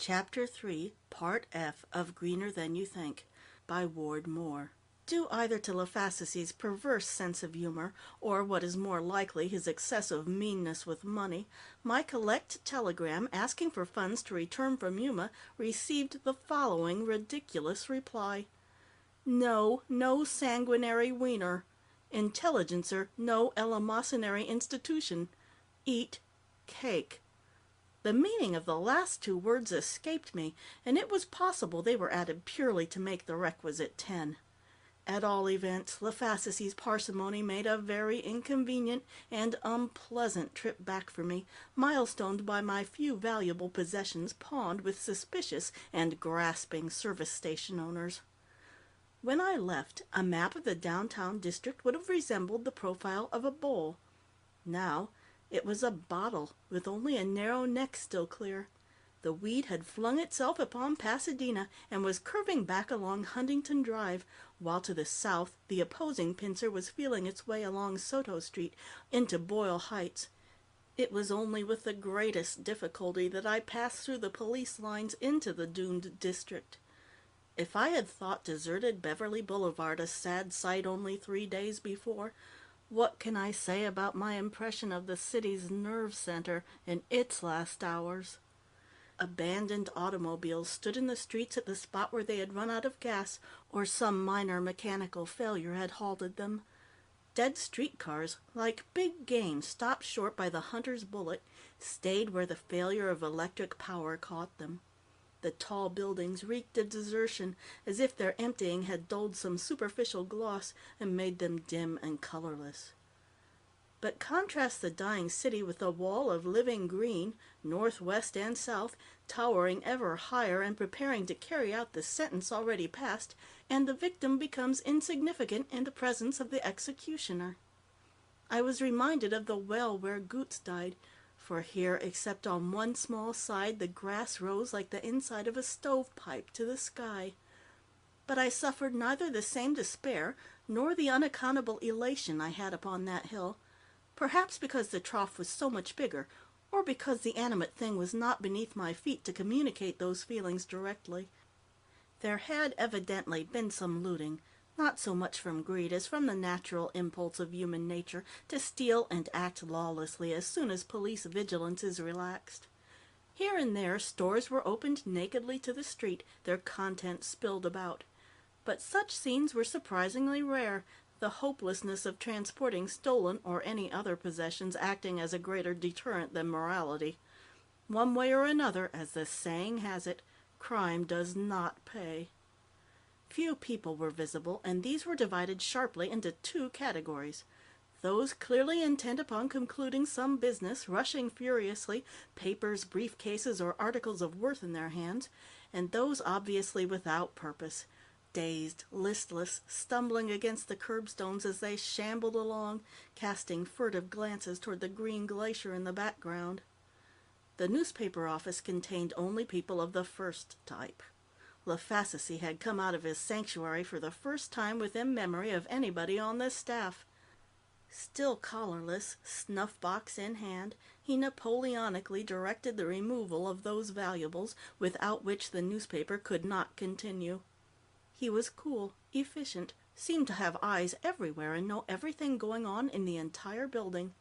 Chapter 3, Part F of Greener Than You Think, by Ward Moore. Due either to LaFassis's perverse sense of humor, or, what is more likely, his excessive meanness with money, my collect telegram asking for funds to return from Yuma received the following ridiculous reply. No sanguinary Weener. Intelligencer, no eleemosynary institution. Eat cake. The meaning of the last two words escaped me, and it was possible they were added purely to make the requisite 10. At all events, LaFassis's parsimony made a very inconvenient and unpleasant trip back for me, milestoned by my few valuable possessions pawned with suspicious and grasping service station owners. When I left, a map of the downtown district would have resembled the profile of a bowl. Now, it was a bottle, with only a narrow neck still clear. The weed had flung itself upon Pasadena and was curving back along Huntington Drive, while to the south the opposing pincer was feeling its way along Soto Street into Boyle Heights. It was only with the greatest difficulty that I passed through the police lines into the doomed district. If I had thought deserted Beverly Boulevard a sad sight only 3 days before, what can I say about my impression of the city's nerve center in its last hours? Abandoned automobiles stood in the streets at the spot where they had run out of gas, or some minor mechanical failure had halted them. Dead streetcars, like big game stopped short by the hunter's bullet, stayed where the failure of electric power caught them. The tall buildings reeked of desertion, as if their emptying had dulled some superficial gloss and made them dim and colorless. But contrast the dying city with a wall of living green, north, west, and south, towering ever higher and preparing to carry out the sentence already passed, and the victim becomes insignificant in the presence of the executioner. I was reminded of the well where Goots died, for here, except on one small side, the grass rose like the inside of a stovepipe to the sky. But I suffered neither the same despair nor the unaccountable elation I had upon that hill, perhaps because the trough was so much bigger, or because the animate thing was not beneath my feet to communicate those feelings directly. There had evidently been some looting, not so much from greed as from the natural impulse of human nature to steal and act lawlessly as soon as police vigilance is relaxed. Here and there stores were opened nakedly to the street, their contents spilled about. But such scenes were surprisingly rare, the hopelessness of transporting stolen or any other possessions acting as a greater deterrent than morality. One way or another, as the saying has it, crime does not pay. Few people were visible, and these were divided sharply into two categories. Those clearly intent upon concluding some business, rushing furiously, papers, briefcases, or articles of worth in their hands, and those obviously without purpose, dazed, listless, stumbling against the curbstones as they shambled along, casting furtive glances toward the green glacier in the background. The newspaper office contained only people of the first type. LaFassisi had come out of his sanctuary for the first time within memory of anybody on the staff. Still collarless, snuff-box in hand, he Napoleonically directed the removal of those valuables without which the newspaper could not continue. He was cool, efficient, seemed to have eyes everywhere and know everything going on in the entire building.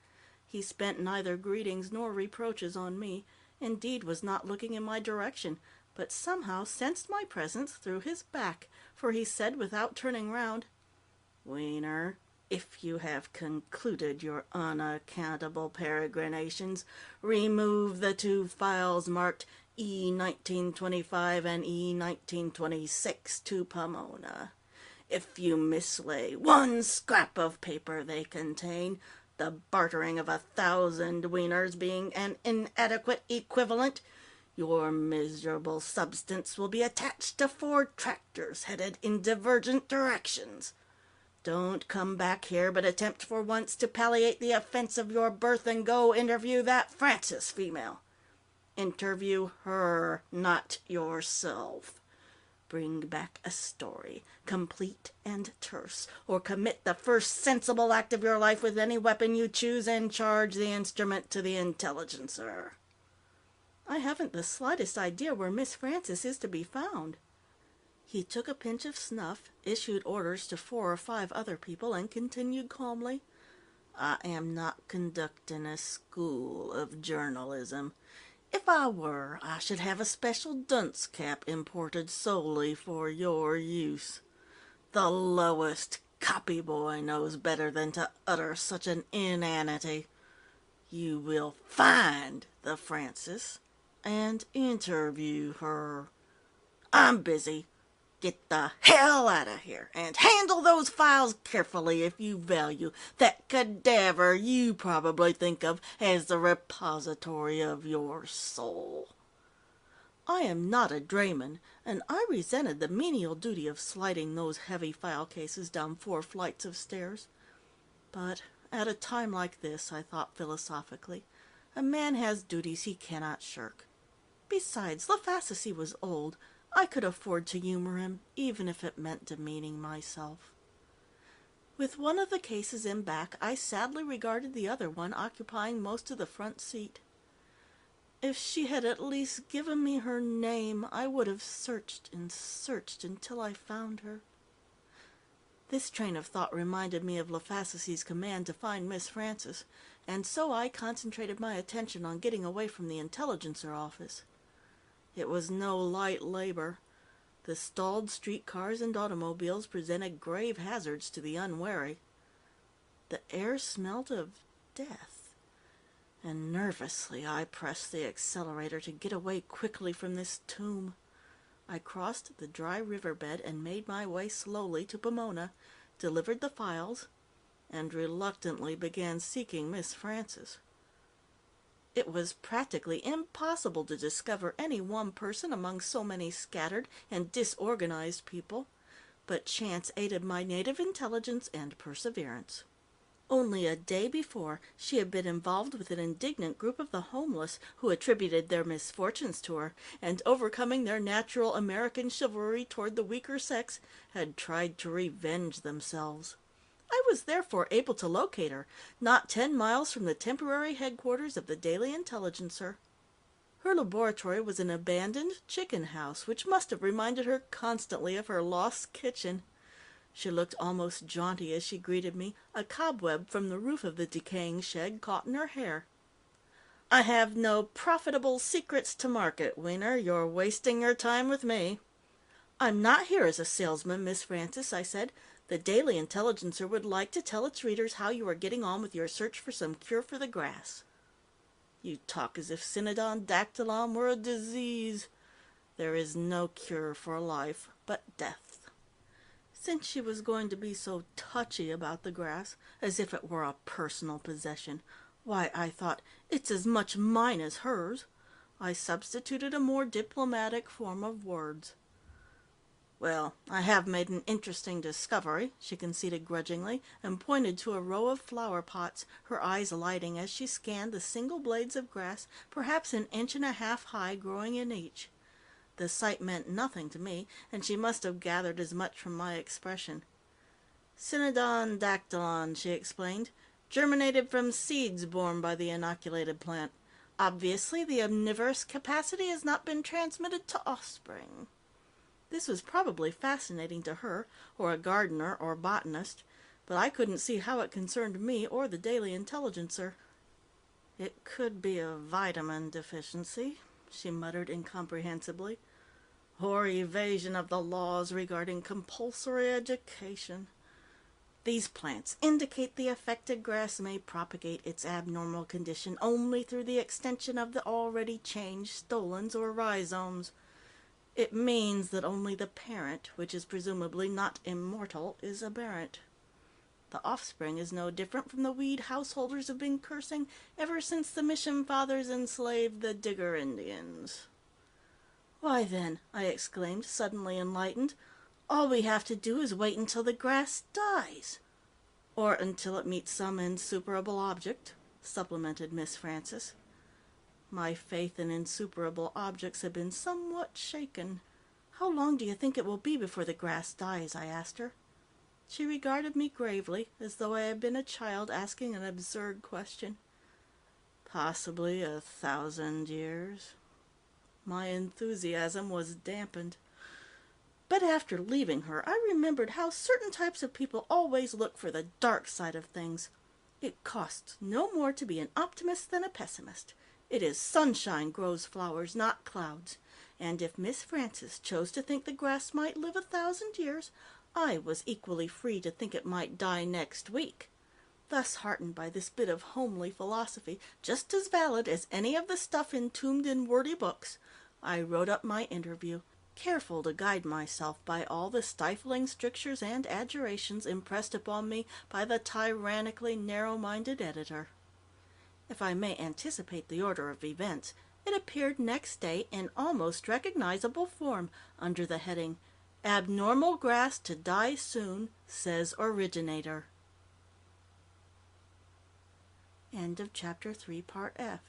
He spent neither greetings nor reproaches on me, indeed was not looking in my direction, but somehow sensed my presence through his back, for he said without turning round, "Weener, if you have concluded your unaccountable peregrinations, remove the 2 files marked E-1925 and E-1926 to Pomona. If you mislay 1 scrap of paper they contain, the bartering of 1,000 Wieners being an inadequate equivalent, your miserable substance will be attached to 4 tractors headed in divergent directions. Don't come back here, but attempt for once to palliate the offense of your birth and go interview that Francis female. Interview her, not yourself. Bring back a story, complete and terse, or commit the first sensible act of your life with any weapon you choose and charge the instrument to the Intelligencer." I haven't the slightest idea where Miss Francis is to be found." He took a pinch of snuff, issued orders to 4 or 5 other people, and continued calmly, "I am not conducting a school of journalism. If I were, I should have a special dunce cap imported solely for your use. The lowest copy boy knows better than to utter such an inanity. You will find the Francis and interview her. I'm busy. Get the hell out of here and handle those files carefully if you value that cadaver you probably think of as the repository of your soul." I am not a drayman, and I resented the menial duty of sliding those heavy file cases down 4 flights of stairs. But at a time like this, I thought philosophically, a man has duties he cannot shirk. Besides, LaFassisie was old. I could afford to humor him, even if it meant demeaning myself. With one of the cases in back, I sadly regarded the other one occupying most of the front seat. If she had at least given me her name, I would have searched and searched until I found her. This train of thought reminded me of LaFassisie's command to find Miss Francis, and so I concentrated my attention on getting away from the Intelligencer office. It was no light labor. The stalled streetcars and automobiles presented grave hazards to the unwary. The air smelled of death, and nervously I pressed the accelerator to get away quickly from this tomb. I crossed the dry riverbed and made my way slowly to Pomona, delivered the files, and reluctantly began seeking Miss Francis. It was practically impossible to discover any one person among so many scattered and disorganized people, but chance aided my native intelligence and perseverance. Only a day before, she had been involved with an indignant group of the homeless who attributed their misfortunes to her, and, overcoming their natural American chivalry toward the weaker sex, had tried to revenge themselves. I was therefore able to locate her, not 10 miles from the temporary headquarters of the Daily Intelligencer. Her laboratory was an abandoned chicken house, which must have reminded her constantly of her lost kitchen. She looked almost jaunty as she greeted me, a cobweb from the roof of the decaying shed caught in her hair. "I have no profitable secrets to market, Weener. You're wasting your time with me." "I'm not here as a salesman, Miss Francis," I said. "The Daily Intelligencer would like to tell its readers how you are getting on with your search for some cure for the grass." "You talk as if Synodon dactylon were a disease. There is no cure for life but death." Since she was going to be so touchy about the grass, as if it were a personal possession, why, I thought, it's as much mine as hers. I substituted a more diplomatic form of words. "Well, I have made an interesting discovery," she conceded grudgingly, and pointed to a row of flower pots, her eyes lighting as she scanned the single blades of grass, perhaps 1.5 inches high, growing in each. The sight meant nothing to me, and she must have gathered as much from my expression. "Synodon dactylon," she explained, "germinated from seeds borne by the inoculated plant. Obviously, the omnivorous capacity has not been transmitted to offspring." This was probably fascinating to her, or a gardener or botanist, but I couldn't see how it concerned me or the Daily Intelligencer. "It could be a vitamin deficiency," she muttered incomprehensibly, "or evasion of the laws regarding compulsory education. These plants indicate the affected grass may propagate its abnormal condition only through the extension of the already changed stolons or rhizomes. It means that only the parent, which is presumably not immortal, is aberrant. The offspring is no different from the weed householders have been cursing ever since the mission fathers enslaved the Digger Indians." "Why, then," I exclaimed, suddenly enlightened, "all we have to do is wait until the grass dies." "Or until it meets some insuperable object," supplemented Miss Francis. My faith in insuperable objects had been somewhat shaken. "How long do you think it will be before the grass dies?" I asked her. She regarded me gravely, as though I had been a child asking an absurd question. "Possibly 1,000 years." My enthusiasm was dampened. But after leaving her, I remembered how certain types of people always look for the dark side of things. It costs no more to be an optimist than a pessimist. It is sunshine grows flowers, not clouds. And if Miss Francis chose to think the grass might live 1,000 years, I was equally free to think it might die next week. Thus heartened by this bit of homely philosophy, just as valid as any of the stuff entombed in wordy books, I wrote up my interview, careful to guide myself by all the stifling strictures and adjurations impressed upon me by the tyrannically narrow-minded editor. If I may anticipate the order of events, it appeared next day in almost recognizable form under the heading, "Abnormal Grass to Die Soon, Says Originator." End of Chapter 3, Part F.